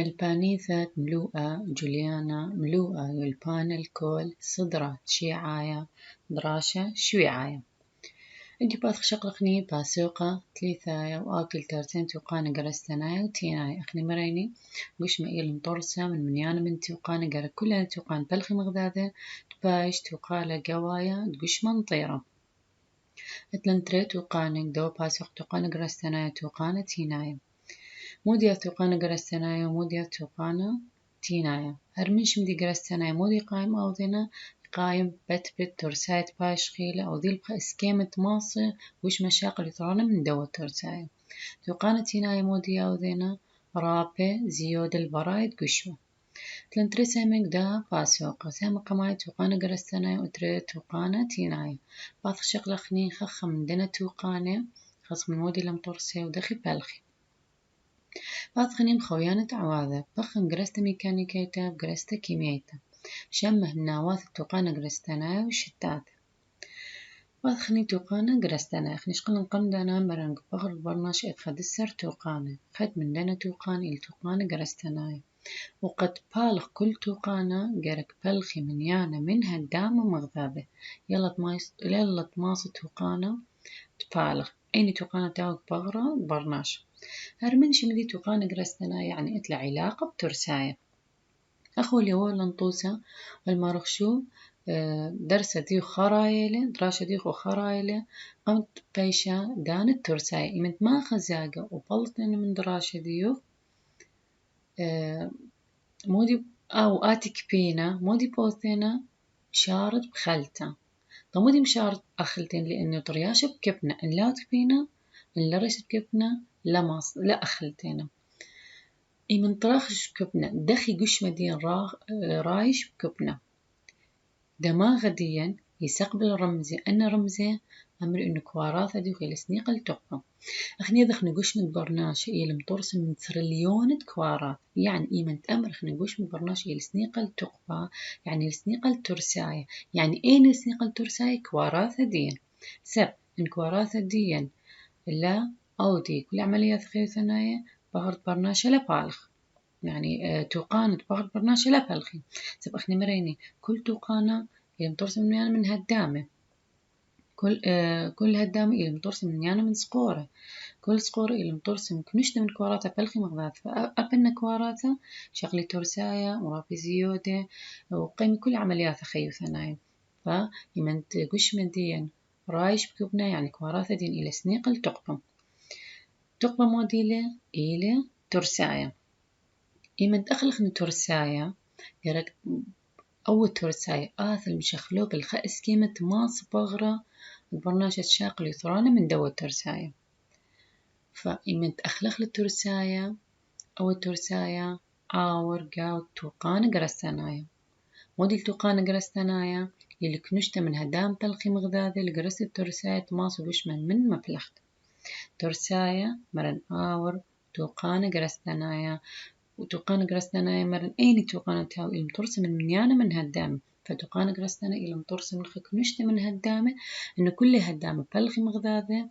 ملبانيثة ملوءة جوليانا ملوءة يلبان الكل صدرة شيعاية دراشة شويعاية. انتي باث شقلقني باسوقة ثلاثايا وآكل ترتين توقانا قرستنايا وتينايا أخني مريني وش مئيل مطرسة من منيانا من توقانا قرا كلها توقان بلخي مغداذة تبايش توقالة قوايا تقش منطيرة اتلنتري توقانا دو باسوق توقانا قرستنايا توقانا تينايا موديا توقانا قرستنايا وموديا توقانا تينايا هرمنش مدي قرستنايا مودي قايم أوذنا قايم بت ترسايت باش خيلة أو ذي البقى اسكيمة ماصة وش مشاقل يطرانا من دو ترساية توقانا تينايا مودي أوذنا رابة زيود البرايد قشوة تلنتري سامك دا باسوقة سامك ماي توقانا قرستنايا وتري توقانا تينايا باث شقلخني خخ من دنا توقانا خص من مودي لم ترسي ودخي بالخي باثخنيم خويانة عواذة بخن قرست ميكانيكيتا بقرست كيمياتا شمه النواث توقانا قرستنا وشتات باثخني توقانا قرستنا خنيش قلن قمدنا مرنق بغر برناش اتخد السر توقانا خد من دنا توقان إل توقانا قرستنا وقد بالغ كل توقانا قرك بلخي من يانا منها الدام مغذابة يلا تماس توقانا تبالغ أين توقانا تاوك بغرة برناش هرمنش مدي توقانا قرستنا يعني اتلا علاقة بترساية أخو اللي هو لنطوسة والمارخشو درسة ديو خرايلة دراسة ديو خرايلة قمت بيشا دان الترساية إمت ما خزاقة وبلطن من دراسة ديو مودي أو آتك بينا مودي بوثينا شارد بخلتا طمودي مشارد أخلتين لأنه طرياش بكبنا إن لا تبينا إن لا ريش بكبنا لا أخلتينا من طراخش بكبنا دخي قش مدين رايش بكبنا دماغ ديا يستقبل رمزي أن رمزي أمر إنه كواراثة دي خيل سنيقة لتقبة أخني ذخ نقش من برناش إلى مطرس من تريليون كوارات يعني إيمن أمر خ نقش من برناش إلى سنيقة لتقبة يعني السنيقة الترساية يعني أين السنيقة الترساية كواراثة ديا سب إن كواراثة ديا لا أو دي كل عمليات خير ثنايا بغرد برناشة لبالغ يعني توقانة بغرد برناشة لبالغي سب أخني مريني كل توقانة اللي مترسم من يانا من هدامة كل هدامة اللي مترسم من يانا من سقورة كل سقورة اللي مترسم كنشت من كواراتها بلخي مغذات فأبن كواراتها شغلي ترسايا ورابي زيودة وقيم كل عمليات خيو ثنايا فيمن تقش مديا رايش بكبنا يعني كواراثة دين إلى سنيقل تقبة موديلة إلى ترسايا إيمن تأخلخ من ترسايا يرك أول ترسايا آثل مشخلو بالخأس كيمة ماس بغرة البرناشة شاقل يثرانا من دو ترسايا فإيمن تأخلخ للترسايا أول ترسايا آور قاو توقان قرستنايا موديل توقان قرستنايا اللي كنشت من هدام بلخي مغذاذي لقرست الترسايا تماس وشمن من مبلخت ترسايا مرن آور توقان قرستنايا وتوقان قرستنايا مرن أين توقان تاو إلم ترسم من منيانا من هدامة فتوقان قرستنا إلم ترسم الخك نشت من هدامة إنه كل هدامة بلخي مغذاذي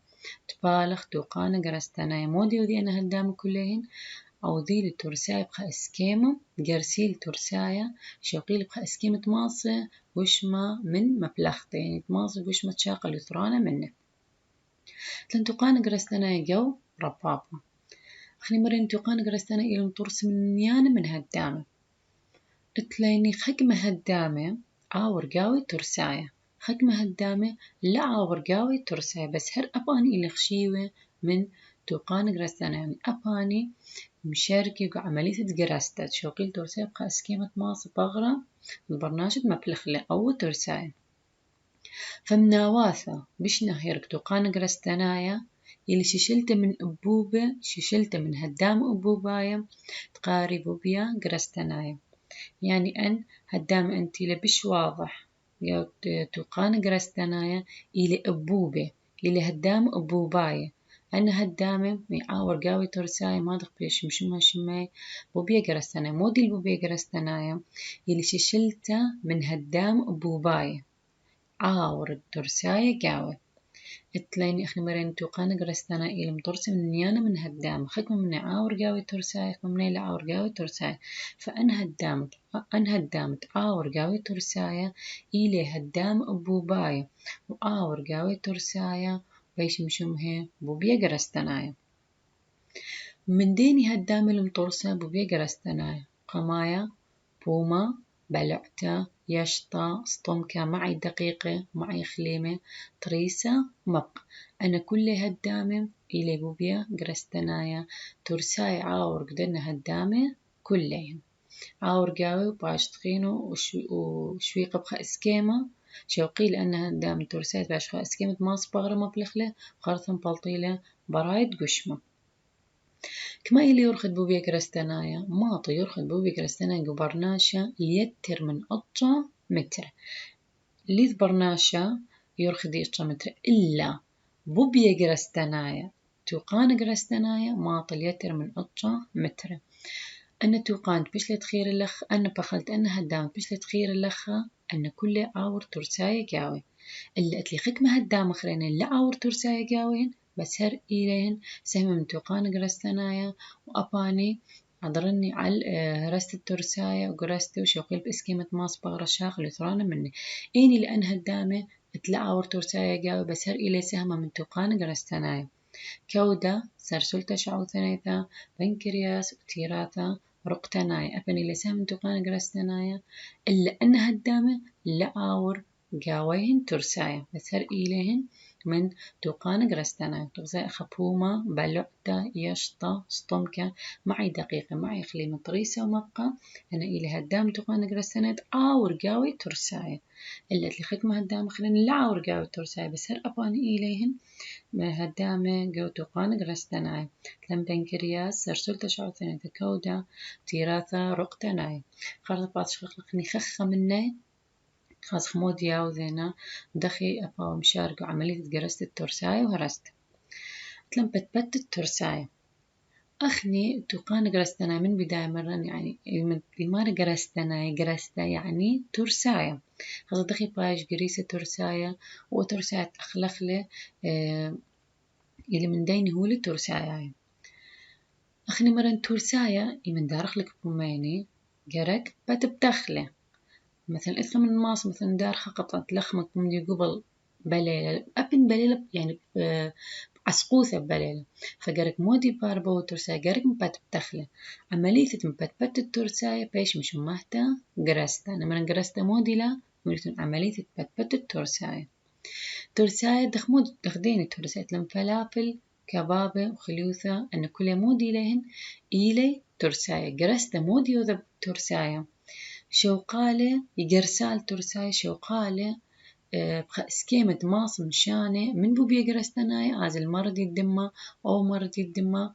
تبالغ توقان قرستنايا مودي وذي أنا هدامة كلهن أو ذي الترسايا بخا اسكيمة قرسيل ترسايا شوقيل بخا اسكيمة ماصة وشما من مبلخته يعني تماصة وشما تشاقل يثرانا منه تلن توقان قرستنايا جو ربابا خلي مرين توقان قرستنا إلى مطرس من يانا من هدامة اتليني خقمة هدامة عاور قاوي ترسايا خقمة هدامة لا عاور قاوي ترسايا بس هر أباني إلى خشيوة من توقان قرستنا يعني أباني مشاركة عملية قرستة شوقيل ترسايا بقى اسكيمة ماس بغرة البرنامج مبلخلة أو ترسايا فمناواثة بش نهيرك توقان قرستنايا اللي ششلته من أبوبة ششلته من هدام أبوبايا تقاري بوبيا قرستنايا يعني أن هدام أنتي لبش واضح يا توقان قرستنايا إلى أبوبة إلى هدام أبوبايا أنا هدامة معاور قاوي ترسايا ما دخ بيش مشما شماي بوبيا قرستنايا مودي البوبيا قرستنايا اللي ششلته من هدام أبوبايا عاور الترسايا قاوي التلين إخني مرين توقان قرستنا إلم طرس من نيانا من هدام خكم من عاور قاوي ترساي خكم من لا عاور قاوي ترساي فأن هدامت عاور قاوي ترسايا إلي هدام أبوبايا وعاور قاوي ترسايا ويش مشمه بوبيا قرستنايا من ديني هدام المطرسة بوبيا قرستنايا قمايا بوما بلعتا يشطا سطمكة معي دقيقة معي خليمة طريسة مبق أنا كل هدامة إلي بوبيا قرستنايا ترساي عاور قدرنا هدامة كلهم عاور قاوي وباش تخينو وشوي قبخة اسكيمة شوقي لأنها هدامة ترساي باش خا اسكيمة ماس بغرة مبلخلة وخرثم بلطيلة برايد قشمة كما إلي يرخد بوبيا كرستنايا ماطي يرخد بوبيا كرستنايا برناشا ليتر من قطة متر ليث برناشا يرخد قطة متر إلا بوبيا كرستنايا توقان كرستنايا ماطي ليتر من قطة متر أنا توقانت بيش لتخير اللخ أنا بخلت أنا هدام بيش لتخير اللخة أنا كل عاور ترسايا قاوي اللي أتلي خكمة هدام خرين لا عاور ترسايا قاوين بس هر إلين سهم من توقان قرستنايا وأباني عذرني على هرست الترسايا وقرست وشوقيل بإسكيمة ماس بغرة شاغل ثرانا مني إني لأن هدامة أتلا عاور ترسايا قاوي بس هر إلي سهمة من توقان قرستنايا كودة سرسلتا شعو ثنيتا بنكرياس وتيراتا رقتنايا أبني لسهم توقان قرستنايا إلا أن هدامة لا عاور قاوين ترسايا بس هر إليهن من توقان قرستنايا تغزاء خبومة بلعتا يشطا سطمكة معي دقيقة معي خليمة طريسة ومبقى أنا إلي هدام توقان قرستنايا عاور قاوي ترسايا إلا اللي ختمة هدام خلين لا عاور قاوي ترسايا بس هر أباني إليهن ما هدامة جو توقان قرستناي لم بنكرياس سرسلت شعو ثانية كودا تيراثا رقتناي خارج بعض شخلقني خخة مني خاص خمود ياو ذينا دخي أبا مشارك عملية جرست الترساي وهرست لم بتبت الترساي أخني توقان قرستناي من بداية مرة يعني المار قرستا يعني ترسايا خاص دخي باش قريسة ترسايا وترسايا أخلخلة يلي من ديني هو لترسايا أخني مرن ترسايا من دارخلك بميني جرك بتبتخله مثلا إذا من ماس مثلا دار قطعة لخمة من قبل بليلة أبن بليلة يعني عسقوثة بليلة فجرك مودي باربو ترسايا جرك بتبتخله عملية بتبت الترسايا بيش مش مهتا جرستا أنا مرن جرستا مودي لا مريتون عملية بتبت الترسايا ترسايا دخمود دخديني ترسايا لم فلافل كبابة وخليوثة أن كل مودي لهن إيلي ترسايا جرستا مودي وذا ترسايا شوقالة يجرسال ترسايا شوقالة بخا سكيمة ماس مشانة من بوبيا جرستنايا عازل مرض الدمة أو مرض الدمة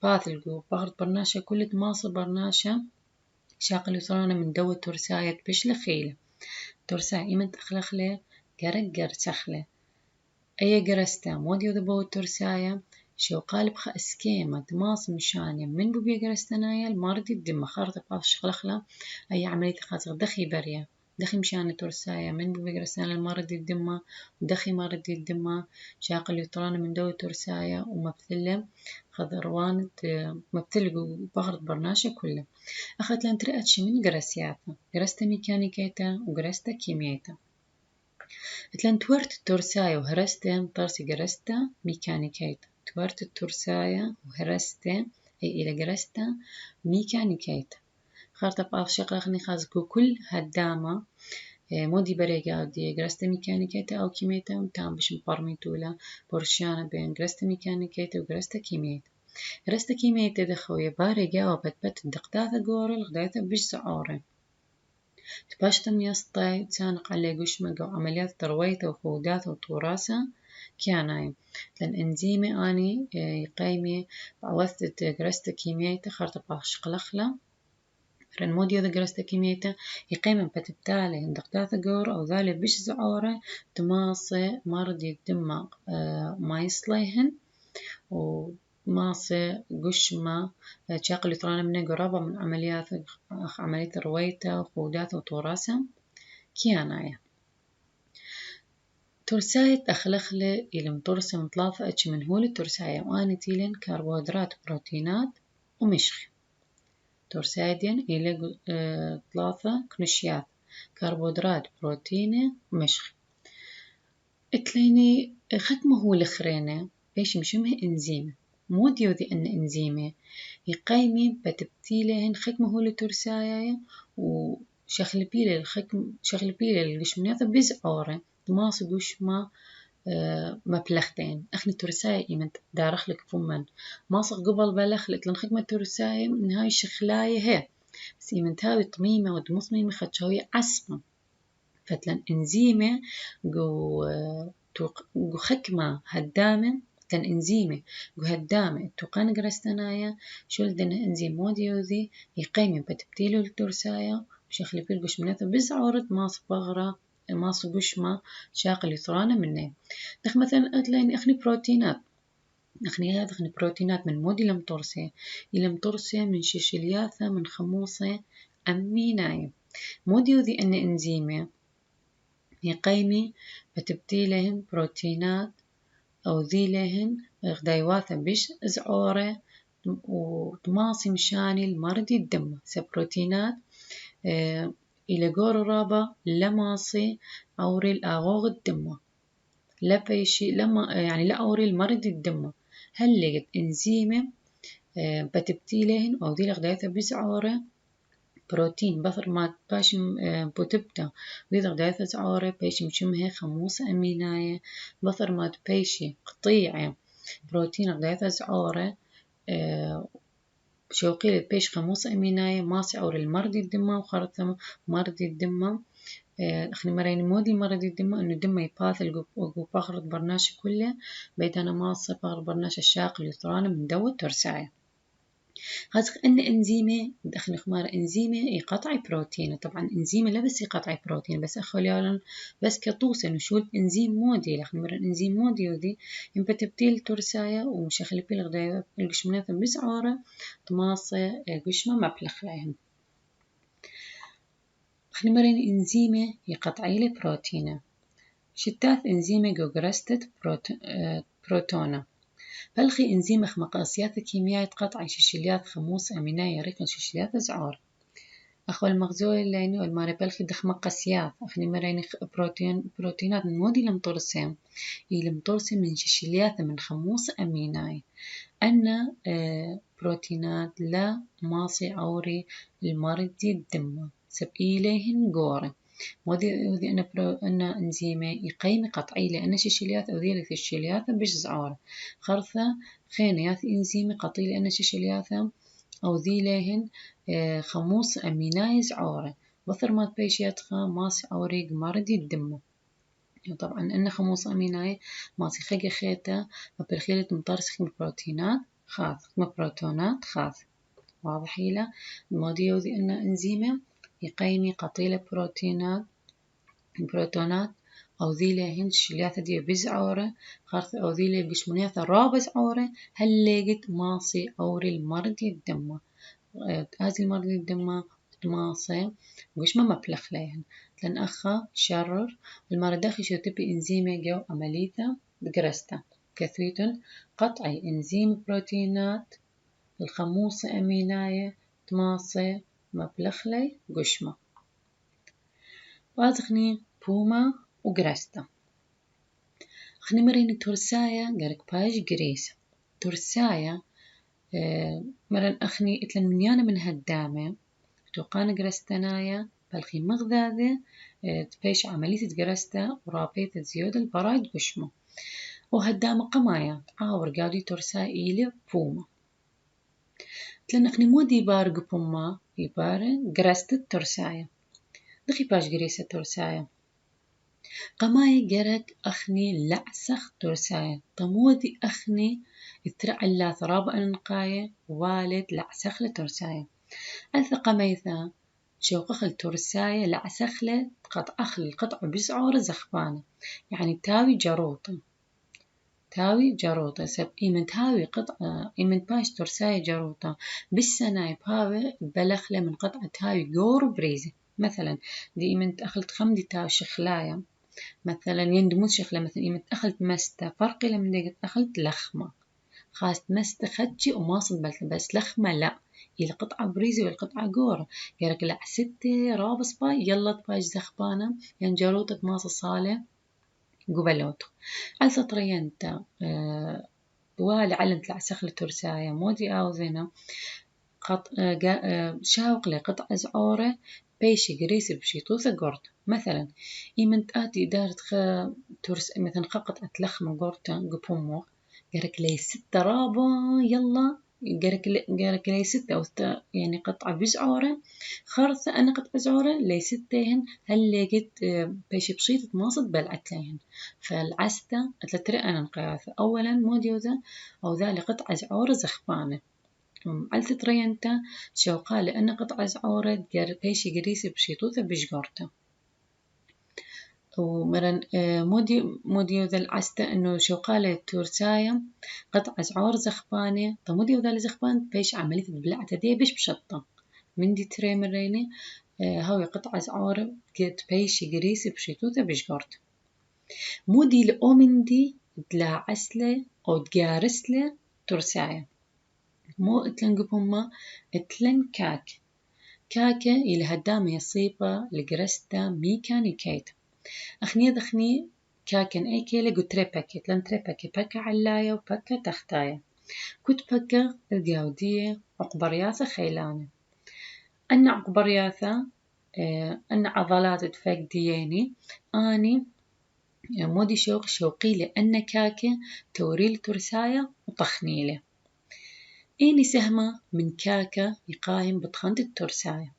باثلقو بغرد برناشا كل ماس برناشا شاقل يصرانا من دو ترسايا بش لخيلة ترسايا إيمن تخلخلة جرق سخلة أي جرستا مودي ذبو ترسايا شو قالب خا اسكيمة ماس مشانيا من بوبيا جرستنايا الماردي الدم خارطة باش خلخلة أي عملية خاطر دخي بريا دخي مشان ترسايا من بوبيا جرستنايا الماردي الدم ودخي ماردي الدم شاقل يطران من دو ترسايا ومبثلة خضروان مبثلة بغرد برناشة كله أخذت لان ترقتش من جرسياتا جرستا ميكانيكيتا وجرستا كيمياتا تلان تورت الترسايا وهرستا طرسي جرستا ميكانيكيتا تورت الترسايا وهرستا أي إلى جرستا ميكانيكيتا خارطة بقى شقلقني خازكو كل هدامة مودي بريقا دي جرستا ميكانيكيتا أو كيميتا وتام بش مقارميتولا برشانة بين جرستا ميكانيكيتا وجرستا كيميتا جرستا كيميتا دخوية باريقا وبتبت الدقداثة جورة الغداثة بش سعورة تباشتم يسطي تسانق عليه قشمة أو عمليات ترويته وخودات وطوراسة كياناي لأن إنزيمي أني يقيمي بعوثت جرستا كيمياتا خارطة باش قلخلة رن موديو ذا جرستا كيمياتا يقيم بتبتالي هندقتاث جور أو ذالي بش زعورة تماصي مرض يدمى ما يصليهن وماصي قشمة تشاقل يطرانا منه قرابة من عملية رويته وخودات وطوراسة كيانايا ترساية أخلخلة إلى مطرسة مطلافة أتش من هول الترساية وأنا تيلين كربوهيدرات بروتينات ومشخ ترسايدين إلى طلافة كنشيات كربوهيدرات بروتينة ومشخ اتليني ختمه هو الخرينة بيش مشمه إنزيم مو ديوذي أن إنزيمة يقيمي بتبتيلهن ختمه هو الترساية وشغل بيلة الختم شغل بيلة الجشمنيات بزعورة ما صدوش ما مبلغتين اخني ترساي من دارخ لك فمن ما صق قبل بلخ لك لن خدمة ترساي من هاي الشخلاية هي بس من تاوي طميمة ودمصميمة خدشوي عصمة فتلن انزيمة جو خكمة هدامة تلن انزيمة جو هدامة توقان قرستنايا شو لدن انزيم موديوذي يقيمي بتبتيلو الترسايا وشخلي بيلقش مناثة بزعورة ما صبغرة ما صبوش ما شاقل يصرانا منه دخ مثلا أتلاين أخني بروتينات أخني بروتينات من مودي لمطرسة إلى مطرسة من شيشلياثة من خموصة أميناي مودي ذي أن إنزيمة يقيمي بتبتيلهن بروتينات أو ذي لهن غدايواثة بش زعورة وتماصي مشاني المرضي الدم سبروتينات إلى جور رابا لماصي أوري الأغوغ الدم لا بيشي لما يعني لا أوري المرض الدم هل لقيت إنزيمة بتبتيلهن أو ذي لغدايثة بزعورة بروتين بثر ما باش بوتبتا ذي لغدايثة زعورة بيش مشمها خموصة أميناية بثر ما بيشي قطيعة بروتين لغدايثة زعورة شوقي بيش خموصة أميناية ماسي أوري المرض الدم وخرطة مرض الدم اخني مرين مودي مرض الدم انه الدم يباثل وباخرط برناش كله بيت انا ما صفر برناش الشاق اليسراني من دوت ترساية هذا ان انزيمه دخل خمار انزيمه يقطع بروتين طبعا انزيمه لا بس يقطع بروتين بس اخليالن بس كطوس انه شو الانزيم مودي لخ مر الانزيم مودي ودي ينبت تبتيل ترساية ومش اخلي بيل غدايا القشمنات بسعاره طماصه قشمه مبلخ لهم خنمرين إنزيمة يقطعيلي بروتينة شتاث إنزيمة جوجرستت بروتونا بلخي إنزيمة مقاسيات كيميائية تقطع شيشليات خموس أميناية ريقن شيشليات زعور أخو المغزول الليني والماري بلخي دخ مقاسيات أخني مرين بروتينات من مودي لمطرسين يلمطرسين من شيشليات من خموس أميناي أن بروتينات لا ماصي عوري المرضي الدم سبقيلهن جوري ودي أن إنزيمة يقيم قطعي لأن شيشليات أو ذيلة الشيليات بش زعارة خرثة خينيات إنزيمة قطعي لأن شيشليات أو ذيلهن خموس أميناي زعارة بثر ما تبيشيات ماس عوري مرضي الدم طبعا إن خموس أميناي ماسي خيجة خيتا وبالخيلة مطرسخ بروتينات خاث بروتونات خاث واضح إلى الموديو ذي أن إنزيمة يقيمي قطيلة بروتونات أو ذيلة هنش لياثة دي بزعورة خاث أو ذيلة قشمونياثة رابز عورة هل لقيت ماسي أوري المرضي الدم هذه المرضي الدم ماسي وش ما مبلخ ليهن لأن أخا شرر المرداخي شو تبي إنزيمة جو عمليته بقرسته كثيرا قطعي إنزيم بروتينات الخموصة أميناية تماصي مبلخلي قشمة وأدخني بوما وقرسته أخني مرين ترسايا قرق باج قريسة ترسايا مرن أخني إتلن منيانا من هالدامة توقان قرستنايا بالخي مغذاذة تبيش عملية قرسته ورابيت زيود البرايد قشمة وهالدامة قمايا عاور قادي ترسايا إلي بوما تلن أخني مودي بارق بوما يبارن قرست الترسايا دخي باش قريسة ترسايا قماي قرق أخني لعسخ ترسايا طمودي أخني يترع الله ثراب أنقاية والد لعسخ لترسايا أث قميثا شوقخ الترسايا لعسخ له قطع أخل القطع بسعور زخبانة يعني تاوي جروطة سب إيمن تاوي قطعة إيمن باش ترساية جروطة بالسنة بهاوي بلخلة من قطعة تاوي جور بريزة مثلا دي إيمن أخلت خمدي تاو شخلاية مثلا يندمج شخلة مثلا إيمت أخلت مستا فرقي لما قلت أخلت لخمة خاص مستا خدشي وماصد بس لخمة لا هي القطعة بريزي والقطعة قورة يرك لا ستة رابص باي يلا تباج زخبانة يعني جاروتك ماص صالة قبلوتو على سطرينتا والي علنت لعسخل ترسايا مودي أوزينا شاوق لي قطع زعورة بيشي قريسي بشيطوثة قرد مثلا إيمنت آتي دارت ترس مثلا قطعة لخمة قرطة قبومو قرك لي ستة رابا يلا قرك لي ستة أو يعني قطعة بزعورة خرثة أنا قطعة زعورة لي ستهن هل لقيت بيشي بشيطة ماصد بلعتلهن فالعستة أتلتري أنا نقياثة أولا موديوزة أو ذا لقطعة زعورة زخبانة على ترينتا شوقا لأن قطع زعورة بيشي قريسي بشيطوثة بشجورتا ومرن مودي ذا العستة إنه شوقا تورسايا قطع زعور زخبانة مودي ذا زخبان بيش عملية بلعتة دي بيش بشطة من دي تري مريني هاوي قطع زعور كت بيشي قريسي بشيطوثة بشجورتا مودي لأومن دي دلا عسلة أو تجارسلة تورسايا مو اتلن قبهما اتلن كاكة إلى هدامة يصيبة لقرستا ميكاني كيت أخني دخني كاكن أي كيلة قتري باكي اتلن تري باكا علاية وباكا تختاية كنت باكا الجاودية عقبرياثة خيلانة أن عقبرياثة أن عضلات تفاق دياني أني مودي شوقي لأن كاكة توريل ترساية وطخنيلة إني سهمة من كاكا يقايم بطخنة الترساية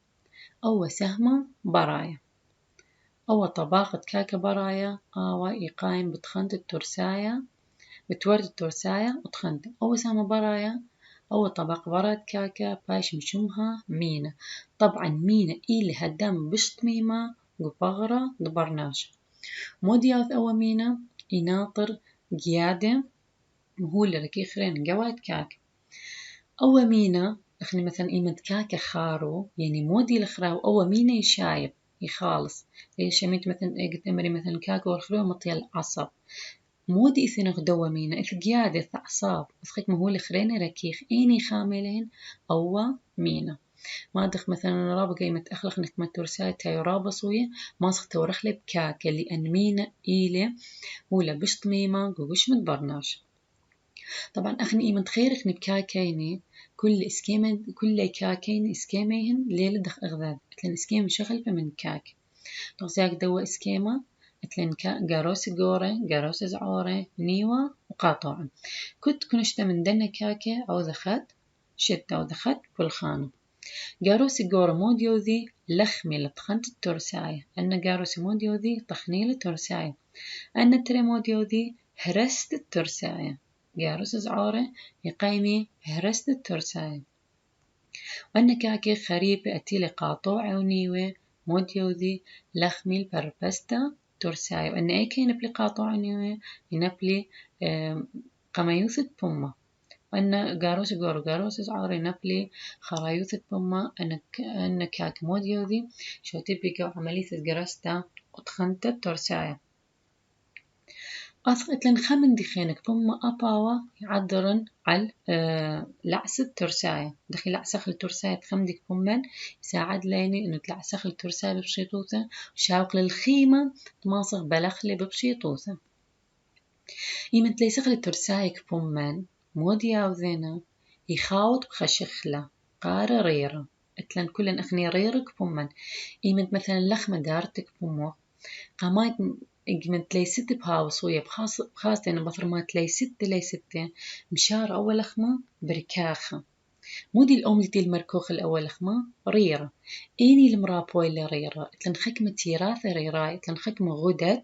أو سهمة برايا أو طباقة كاكا برايا أو يقايم بطخنة الترساية بتورد الترساية وطخنة أو سهمة برايا أو طبق براد كاكا باش مشمها مينا طبعا مينا إلي هدام بشت ميمة وبغرة دبرناش مودياث أو مينا يناطر قيادة وهو اللي ركي خرين جواد كاكا أو مينا إخني مثلا إيمت كاكا خارو يعني مودي الخراو أو مينا يشايب يخالص ليش شميت مثلا قلت أمري مثلا كاكا والخراو مطيل عصب مودي إثنا غدوة مينا إث قيادة إث أعصاب إث ما هو الخرين ركيخ إني خاملين أو مينا ما دخ مثلا رابق قيمة أخلق نك ما ترسات هاي رابصوية ما صخت ورخلي بكاكا لأن مينا إيلي ولا بشت ميمة وش متبرناش طبعا أخني إيمن خير إخني بكاكيني كل إسكيمة كل كاكين إسكيميهن ليلة دخ أغذاب أتلن إسكيمة شغل من كاك تغزاك دوا إسكيمة أتلن جاروس جورة جاروس زعورة نيوة وقاطعة كنت كنشتا من دنا كاكة أو ذخت شتة أو ذخت بالخانة جاروس جورة موديو ذي لخمي لطخنت الترساية أن جاروس موديو ذي طخني الترساية أن تري موديو ذي هرست الترساية جاروس زعورة يقايمي هرست الترساية وأن كاكي خريبة أتيلي قاطوعة ونيوة موديو ذي لخمي البربستا ترساية وأن أي كي نبلي قاطوعة نيوة ينبلي قميوثة بومة وأن جاروس جورو جاروس زعورة ينبلي خرايوثة بومة أن كاك موديو ذي شو تبقى عملية جرستا وتخنت الترساية أثقت لن خمن دخينك بما أباوا يعذرن على لعسة ترساية دخل لعسخ الترساية تخمدك بمن يساعد ليني إنه تلعسخ الترساية ببشيطوثة وشاوق للخيمة تماصغ بلخلي ببشيطوثة يمن تليسخ الترساية بمن مودي أوذينا يخاوط بخشخلة قارة ريرة اتلن كلن أخني ريرك بمن يمن مثلا لخمة دارتك بمو قامات إجمنت لي ست بهاوسوية بخاصة إنه بفرمات لي ستة مشار أول لخمة بركاخة مودي الأم لتي المركوخ الأول لخمة ريرة إني المرابوي اللي ريرة تلن خكمة تيراثة ريراي تلن خكمة غدد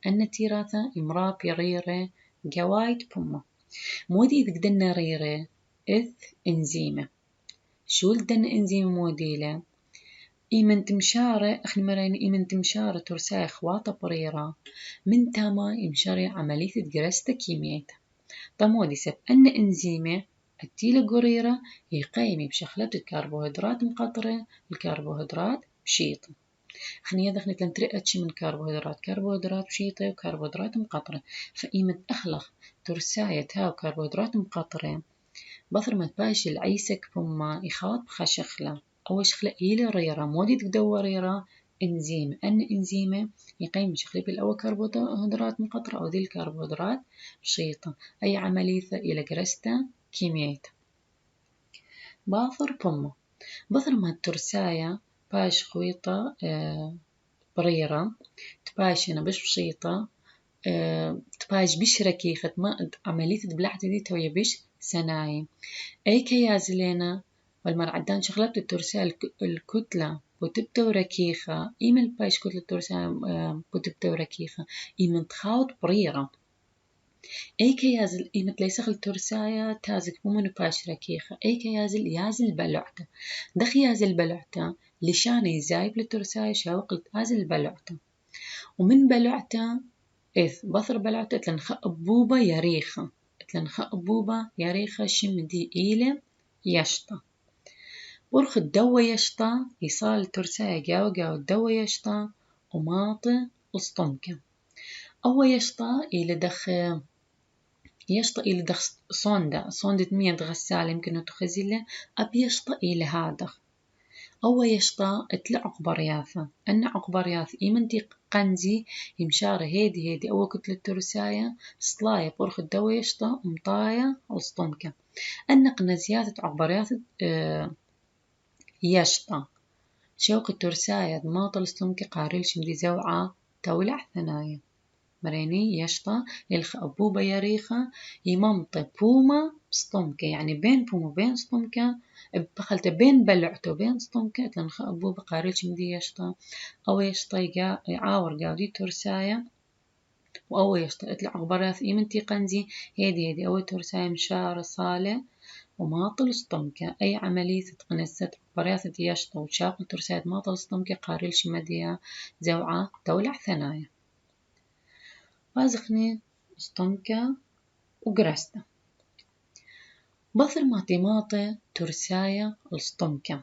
أن تيراثة مرابي ريرة جوايد بمة مودي إذ قدنا ريرة إذ إنزيمة شو لدنا إنزيمة موديلة إيمن تمشارة أخني مرين إيمن تمشارة ترساي خواطة بريرة من تاما يمشاري عملية جرستا كيميتا طمودي سب أن إنزيمة التيلة قريرة يقيمي بشخلة الكربوهيدرات مقطرة الكربوهيدرات بشيطة خني دخنت لن ترقتش من كربوهيدرات بشيطة وكربوهيدرات مقطرة، فقيمة أخلق ترساية هاو كربوهيدرات مقطرة بثر ما تباش العيسك بما يخاط بخشخلة أو شخلة إلى ريرة مودي تقدو ريرة إنزيم أن إنزيمة يقيم بشخلي بالأول كربوهيدرات مقطرة أو ذي الكربوهيدرات بشيطة أي عملية إلى جرستا كيميائية باثر بما بثر ما الترساية باش خويطة بريرة تباش أنا بش بشيطة تباش بش ركيخة ما عملية دبلعت دي تويا بش سناي أي كيازلينا والمرعدان شغلات الترساية الكتلة بتبتو ركيخة إيمن باش كتلة الترساية بتبتو ركيخة إيمن تخاوت بريرة أي كيازل إيمت ليسخ الترساية تازك بومن باش ركيخة أي كيازل يازل بلعته دخ يازل بلعته لشان يزايب للترساية شاوقلت يازل بلعته ومن بلعته بثر بلعته تلنخ بوبا يريخة تلنخ بوبا يريخة شم دي إيلة يشطة ورخ الدوا يشطة يصال الترساية جاو الدوا يشطة وماطي وسطمكة أو يشطة إلى دخ يشطة إلى دخ صوندة مية غسالة يمكن تخزيله أب يشطة إلى هادخ أو يشطة اتلا عقبرياثة أن عقبرياث إيمنتي قنزي يمشار هيدي أو كتلة ترساية سطلاية برخ الدوا يشطة مطاية وسطمكة أن قنزيات عقبرياث يشطة شوق الترساية ماطل سطمكة قاريل شمدي زوعة تولع ثنايا مريني يشطة يلخ أبوبة يريخة يممط بومة سطمكة يعني بين بومة بين سطمكة بخلت بين بلعته بين سطمكة تلنخ أبوبة قاريل شمدي يشطة أو يشطة يعاور قاودي ترساية وأو يشطة اطلع عقبرياث إيمنتي قنزي هيدي أو ترساية مشار صالة وماطل سطمكة أي عملية تقنست عقبرياث يشطة وشاقل ترساية ماطل سطمكة قاريل شمدية زوعة تولع ثنايا بازخني سطمكة وقرستة بثر ماطي ترساية السطمكة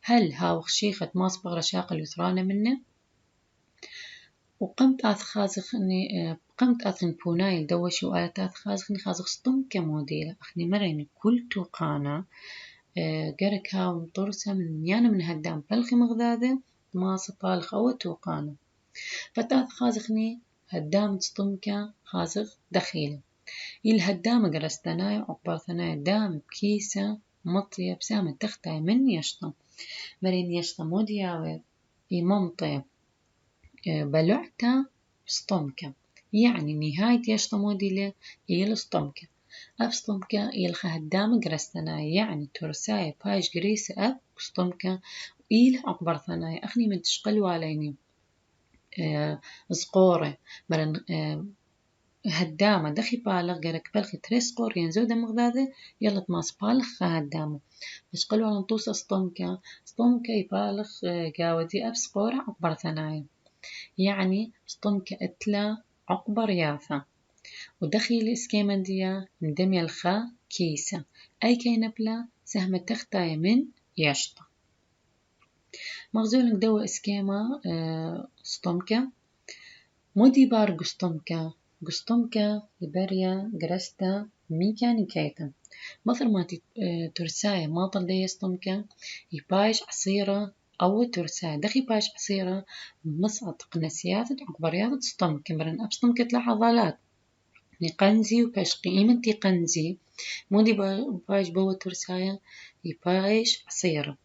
هل هاو خشيخة ماس بغرة شاقل يثرانة منه وقمت قمت أثن بوناي الدوشي وآلات خازخ سطمكة موديلة أخني مريني كل توقانا قرك هاو مطرسة من يانا من هدام بلخي مغذاذة ماس بالخ أو توقانا فتاث خازخني هدام سطمكة خازخ دخيلة الهدام قرستناي عقبر ثناي دام بكيسة مطية بسامة تختاي من يشطة مرين يشطة مودياوي يممطي بلعتا سطمكة يعني نهاية يشطة موديلة يل سطمكة أب سطمكة يلخ هدام قرستناي يعني ترساي باش قريسة أب سطمكة إيل عقبر ثناي أخني من تشقلوا عليني زقورة مرن هدامة دخي بالغ جرك بلخي تريس قور ينزو دم مغذاذة يلا تماس بالغ هدامة مش قالوا على نطوس سطمكة يبالغ جاودي أبس قورة عقبر ثنايا يعني سطمكة اتلا عقبر يافا ودخي الاسكيمة ديا مدمي الخا كيسة أي كينبلا سهم تختاي من يشطة مغزول دوا اسكيمة سطمكة مودي بار قسطمكة لبريا جرستا ميكانيكيتا مثل ما ترساية ماطل دي سطمكة يبايش عصيرة أو ترساية دخي بايش عصيرة مصعد قنسيات عقبريات سطمكة مرن أبسطمكة لعضلات نقنزي وباش قيمة قنزي مودي بايش بو ترساية يبايش عصيرة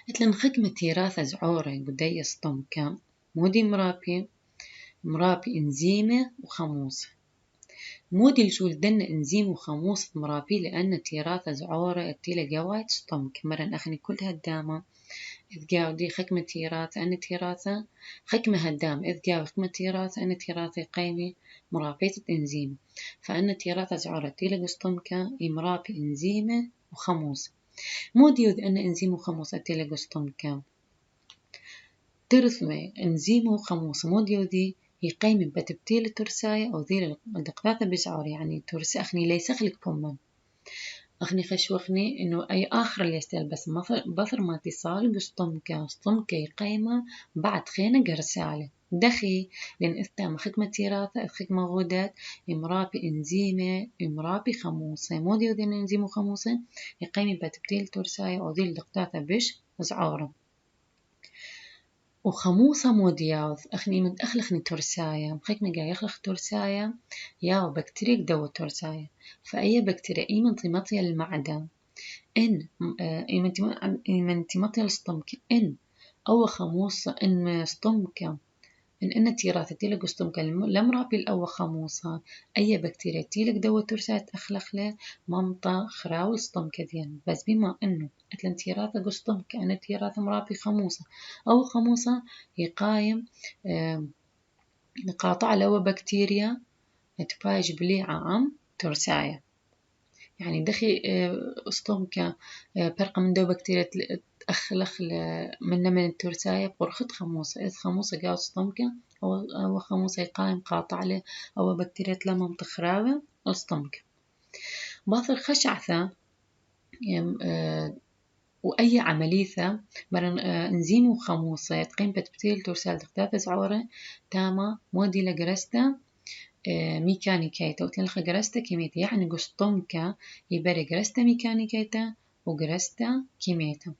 اتلن خكمة تيراثة زعورة بدي سطمكة مودي مرابي إنزيمة وخموصة مودي الجول دن إنزيم وخموصة مرابي لأن تيراثة زعورة اتيلة جوايت سطمك مرن أخني كل هدامة إذ جاودي خكمة تيراثة أن تيراثة خكمة هدام إذ جاودي خكمة تيراثة أن تيراثة قيمي مرابية إنزيم فأن تيراثة زعورة اتيلة سطمك مرابي إنزيمة وخموصة مودي يذ أن إنزيم وخموصة اتيلة سطمك ترثمي إنزيم وخموصة مودي يذي يقيم بتبتيل ترساية أو ذيل الدقاقة بسعر يعني ترس أخني ليس خلق بمن أخني خشوخني إنه أي آخر اللي يستل بس بثر ما تصال قسطمكة قيمة بعد خينة قرسالة دخي لأن إثتا خدمة تيراثة خدمة غدات إمرابي إنزيمة إمرابي خموصة مو ديو دين إنزيم وخموصة يقيمي بتبديل ترساية أو ديل دقتاتا بش زعورة وخموصة مودياوذ أخني من أخلخني ترساية مخيك نجا يخلخ ترساية ياو بكتيريك دو ترساية فأي بكتيريا إيمن طيمطية المعدة إن إيمن طيمطية السطمك إن أو خموصة إن سطمك إن تيرات تيلك سطمك لمرابي الأو خموصة أي بكتيريا تيلك دو ترساية تأخلخ له ممطة خراول سطمك ديان بس بما إنه أتلن تيرات قسطمك أنا تيرات مرابي خموصة أو خموصة يقايم نقاطع لو بكتيريا تبايج بليعة عم ترساية يعني دخي أسطمك برقة من دو بكتيريا تأخلخ من الترساية بقرخت خموصة إذ خموصة قاو أسطمك أو خموصة يقايم قاطع له أو بكتيريا لمم تخراوة أسطمك باثر خشعثة وأي عملية مرن إنزيم وخموصة تقيم بتبتيل ترسال تختاف عورة تاما مودي لجرستا ميكانيكيتا وتلخ جرستا كيميتا يعني قسطمكا يبري جرستا ميكانيكيتا وجرستا كيميتا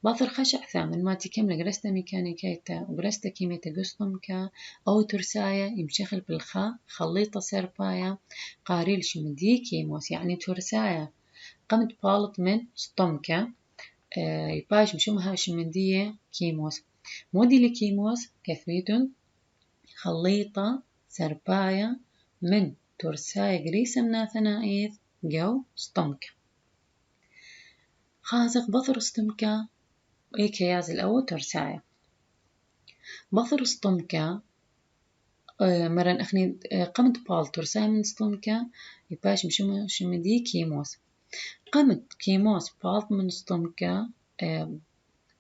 باثر خشع ثامن ما تكمل جرستا ميكانيكيتا وجرستا كيميتا قسطمكا أو ترسايا يمشخل بالخا خليطة سربايا قاريل شمدي كيموس يعني ترسايا قمت بالط من سطمكا يباش مشومها شمندية كيموس مودي لكيموس كثويتون خليطة سرباية من ترساية قريسة من ثنائيث جو سطمكة خازق بثر سطمكة اي كياز الأول ترساية بثر سطمكة مرن أخني قمت بال ترساية من سطمكة يباش مشومها شمندية كيموس قمت كيموس بالط من سطمكة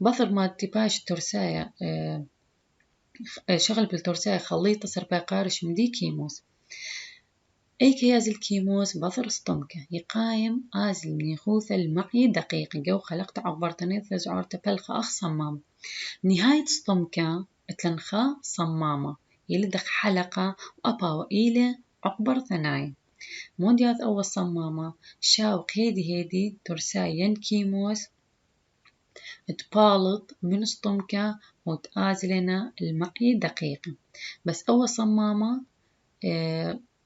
بثر ما تباش ترساية شغل بالترساية خليطة سرباية قارش مدي كيموس أي كياز الكيموس بثر سطمكة يقايم آزل من يخوث المعي دقيق جو خلقت عبرتني ثزعور تبلخ أخ صمام نهاية سطمكة اتلنخا صمامة يلدخ حلقة وأبا وإيلة عقبر ثناي موديات أول صمامة شاوق هيدي ترساين كيموس تبالط من سطمكة وتآزلنا المعي دقيقة بس أول صمامة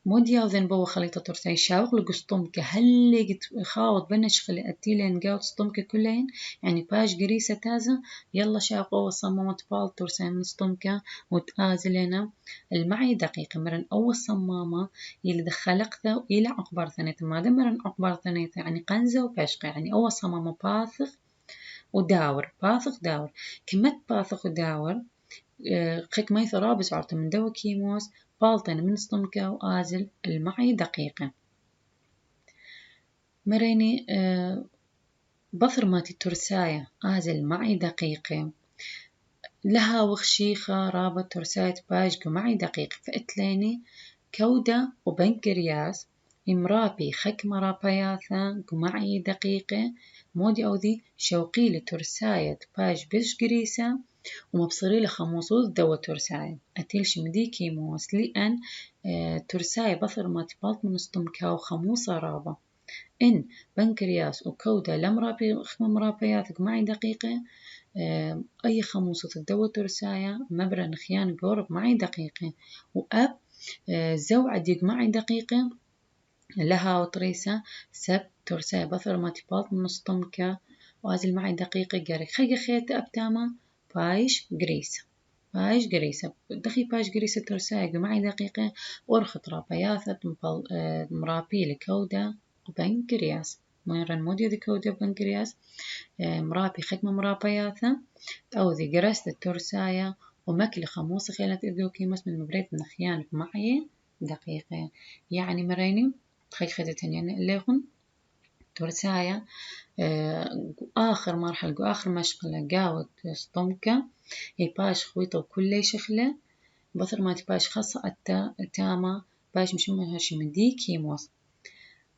موديا وذن بو خليطة ترساي شاوق لقسطمكة هل قد خاوض بنش خلي أتيلين قاوت سطمكة كلين يعني باش قريسة تازة يلا شاوق أول صمامة تبالط ترساي من سطمكة وتآزلنا المعي دقيقة مرن أول صمامة يلي دخلقته وإلى عقبر ثنيته ما مرن عقبر ثنيته يعني قنزة وباشقة يعني أول صمامة باثخ وداور باثخ داور كمت باثخ وداور خيك ماي ثرابس عرت من دو كيموس بالطن من سطمكة وآزل المعي دقيقة مريني بثر ماتي ترساية آزل معي دقيقة لها وخشيخة رابط ترساية باجق معي دقيقة فأتليني كودة وبنكرياس إمرابي خك مرابياثا قمعي دقيقة مودي أوذي شوقي لترساية باج بش قريسة ومبصري لخموصوث دوا ترساية أتيلش مدي كيموس لأن ترساية بثر ما تبالط من سطمكا وخموصة رابة إن بنكرياس وكودة لمرابي خم مرابياث قمعي دقيقة أي خموصوث دوا ترساية مبرا نخيان قورب معي دقيقة وأب زوعة ديق معي دقيقة لها وطريسة سب ترساية بثر ما تبالط من سطمكا وازل معي دقيقة قارك خيقة خيطة أبتاما بايش قريسة دخي بايش قريسة ترساية معي دقيقة ورخط رابياثة مرابي لكودة وبنكرياس مرن موديو ذي كودة وبنكرياس مرابي خدمة مرابياثة أو ذي قرست الترساية ومكل خموصة خيلة إذو كيمس من مبريد نخيان معي دقيقة يعني مريني خيك خدتني يعني الليخن ترساية آخر مرحلة آخر مشغلة قاوت سطمكة يباش خويطة وكل شخلة بثر ما تباش خاصة التامة باش مشمها شمدي كيموس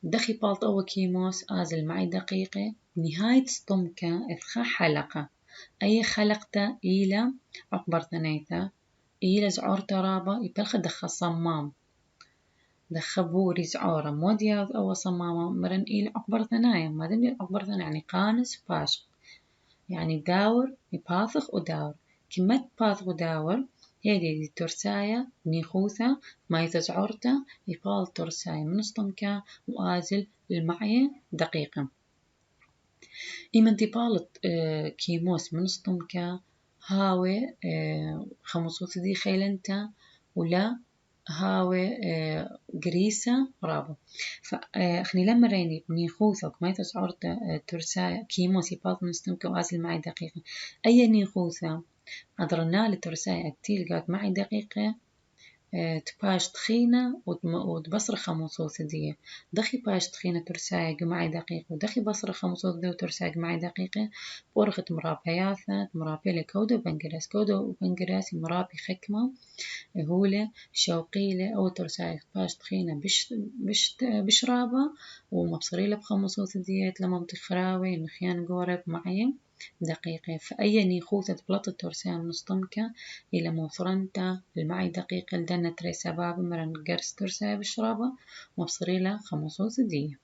دخي بالط أو كيموس آزل معي دقيقة نهاية سطمكة إثخا حلقة أي خلقتا إلى عقبر ثنيتا إلى زعور ترابا يبلخ دخ صمام دخ بوري زعورة موديا أو صمامة مرن إلى عقبر ثنايا ما دم عقبر ثنايا يعني قانس باشق يعني داور يباثخ وداور كمت باثخ وداور هذه ترسايا نيخوثة ما يتزعرته يقال ترسايا من سطمكة وآزل المعية دقيقة إيمن تبالت كيموس من سطمكة هاوي خمسوث دي خيلنتا ولا هاوي قريسة رابو فأخني لما ريني نيخوثك ما يتزعرت ترسايا كيموس يبالت من سطمكة وآزل معي دقيقة أي نيخوثة أدرنا لترسايا التيل قاد معي دقيقة تباش تخينة وتبصر خموصوث دي دخي باش تخينة ترسايق معي دقيقة ودخي بصر خموصوث دي وترسايق معي دقيقة بورخة مرابياثة مرابي لكودو بنقراس كودو وبنقراس مرابي خكمة هولة شوقيلة أو ترسايق باش تخينة بشرابة ومبصريلة بخموصوث ديت لما متخراوي نخيان قورب معي دقيقة فأي نيخوثة بلط الترسان مصطمكة إلى موفرنتا المعي دقيقة لدنا تري سباب مرن قرس ترسايا بشرابة مبصريلة خموصوث دية.